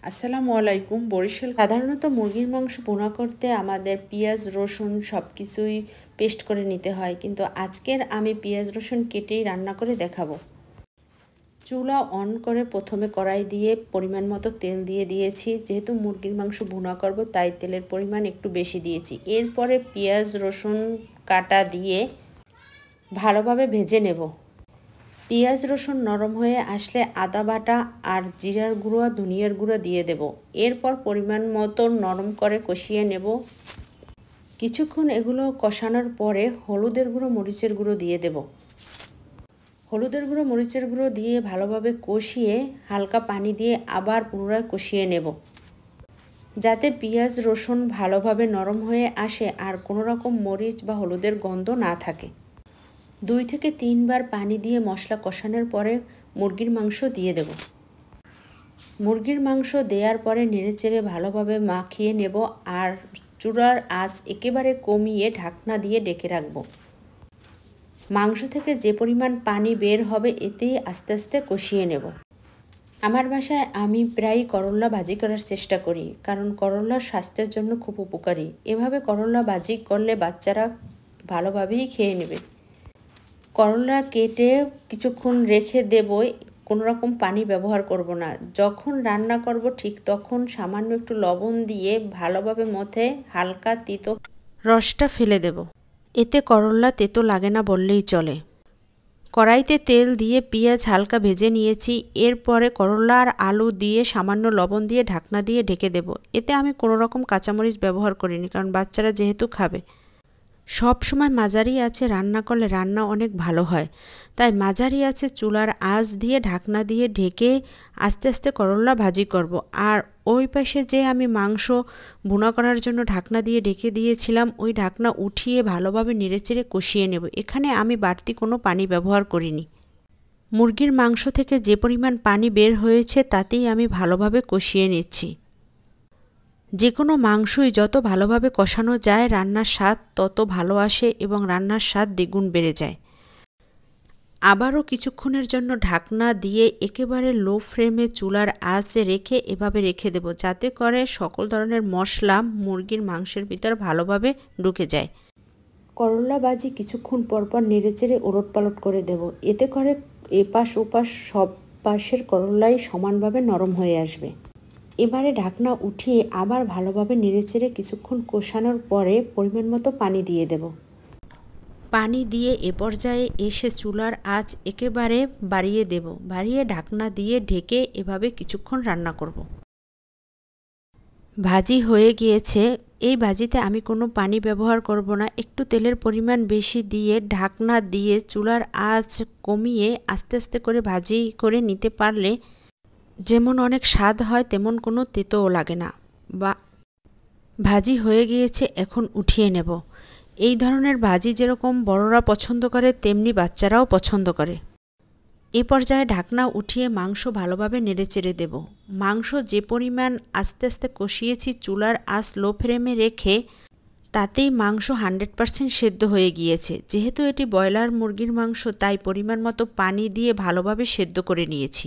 আসসালামু আলাইকুম। বরিশাল সাধারণত মুরগির মাংস ভুনা করতে আমাদের পেঁয়াজ রসুন সব কিছুই পেস্ট করে নিতে হয়, কিন্তু আজকের আমি পেঁয়াজ রসুন কেটেই রান্না করে দেখাবো। চুলা অন করে প্রথমে কড়াই দিয়ে পরিমাণ মতো তেল দিয়ে দিয়েছি। যেহেতু মুরগির মাংস ভুনা করব তাই তেলের পরিমাণ একটু বেশি দিয়েছি। এরপরে পেঁয়াজ রসুন কাটা দিয়ে ভালোভাবে ভেজে নেব। পেঁয়াজ রসুন নরম হয়ে আসলে আদা বাটা আর জিরার গুঁড়ো ধনিয়ার গুঁড়ো দিয়ে দেব। এরপর পরিমাণ মতো নরম করে কষিয়ে নেব। কিছুক্ষণ এগুলো কষানোর পরে হলুদের গুঁড়ো মরিচের গুঁড়ো দিয়ে দেব। হলুদের গুঁড়ো মরিচের গুঁড়ো দিয়ে ভালোভাবে কষিয়ে হালকা পানি দিয়ে আবার পুনরায় কষিয়ে নেব, যাতে পেঁয়াজ রসুন ভালোভাবে নরম হয়ে আসে আর কোনো রকম মরিচ বা হলুদের গন্ধ না থাকে। 2 থেকে 3 বার পানি দিয়ে মশলা কষানোর পরে মুরগির মাংস দিয়ে দেব। মুরগির মাংস দেওয়ার পরে নেড়েচেড়ে ভালোভাবে মাখিয়ে নেব আর চুলার আঁচ একেবারে কমিয়ে ঢাকনা দিয়ে ঢেকে রাখব। মাংস থেকে যে পরিমাণ পানি বের হবে এতেই আস্তে আস্তে কষিয়ে নেব। আমার বাসায় আমি প্রায় করলা ভাজি করার চেষ্টা করি, কারণ করলা স্বাস্থ্যের জন্য খুব উপকারী। এভাবে করলা ভাজি করলে বাচ্চারা ভালোভাবেই খেয়ে নেবে। করলা কেটে কিছুক্ষণ রেখে দেব, কোনো রকম পানি ব্যবহার করব না। যখন রান্না করব ঠিক তখন সামান্য একটু লবণ দিয়ে ভালোভাবে মথে হালকা তিতো রসটা ফেলে দেব। এতে করলা তেতো লাগে না বললেই চলে। কড়াইতে তেল দিয়ে পেঁয়াজ হালকা ভেজে নিয়েছি। এরপরে করলা আর আলু দিয়ে সামান্য লবণ দিয়ে ঢাকনা দিয়ে ঢেকে দেব। এতে আমি কোনো রকম কাঁচামরিচ ব্যবহার করিনি, কারণ বাচ্চারা যেহেতু খাবে। সব সময় মাঝারি আঁচে রান্না করলে রান্না অনেক ভালো হয়, তাই মাঝারি আঁচে চুলার আঁচ দিয়ে ঢাকনা দিয়ে ঢেকে আস্তে আস্তে করলা ভাজি করব। আর ওই পাশে যে আমি মাংস ভুনা করার জন্য ঢাকনা দিয়ে ঢেকে দিয়েছিলাম, ওই ঢাকনা উঠিয়ে ভালোভাবে নেড়েচেড়ে কষিয়ে নেব। এখানে আমি বাড়তি কোনো পানি ব্যবহার করিনি। মুরগির মাংস থেকে যে পরিমাণ পানি বের হয়েছে তাতেই আমি ভালোভাবে কষিয়ে নিচ্ছি। যে কোনো মাংসই যত ভালোভাবে কষানো যায় রান্নার স্বাদ তত ভালো আসে এবং রান্নার স্বাদ দ্বিগুণ বেড়ে যায়। আবারও কিছুক্ষণের জন্য ঢাকনা দিয়ে একেবারে লো ফ্লেমে চুলার আঁচে রেখে এভাবে রেখে দেব, যাতে করে সকল ধরনের মশলা মুরগির মাংসের ভিতর ভালোভাবে ঢুকে যায়। করলা ভাজি কিছুক্ষণ পরপর নেড়েচেড়ে ওলটপালট করে দেব। এতে করে এপাশ ওপাশ সব পাশের করলাই সমানভাবে নরম হয়ে আসবে। এবারে ঢাকনা উঠিয়ে আবার ভালোভাবে নেড়েচেড়ে কিছুক্ষণ কষানোর পরে পরিমাণ মতো পানি দিয়ে দেব। পানি দিয়ে এ পর্যায়ে এসে চুলার আঁচ একেবারে বাড়িয়ে দেব। বাড়িয়ে ঢাকনা দিয়ে ঢেকে এভাবে কিছুক্ষণ রান্না করব। ভাজি হয়ে গিয়েছে। এই ভাজিতে আমি কোনো পানি ব্যবহার করব না। একটু তেলের পরিমাণ বেশি দিয়ে ঢাকনা দিয়ে চুলার আঁচ কমিয়ে আস্তে আস্তে করে ভাজি করে নিতে পারলে যেমন অনেক স্বাদ হয় তেমন কোনো তেতোও লাগে না। বা ভাজি হয়ে গিয়েছে, এখন উঠিয়ে নেব। এই ধরনের ভাজি যেরকম বড়রা পছন্দ করে তেমনি বাচ্চারাও পছন্দ করে। এ পর্যায়ে ঢাকনা উঠিয়ে মাংস ভালোভাবে নেড়েচেড়ে দেব। মাংস যে পরিমাণ আস্তে আস্তে কষিয়েছি চুলার আঁচ লো ফ্লেমে রেখে, তাতেই মাংস 100% সেদ্ধ হয়ে গিয়েছে। যেহেতু এটি ব্রয়লার মুরগির মাংস তাই পরিমাণ মতো পানি দিয়ে ভালোভাবে সেদ্ধ করে নিয়েছি।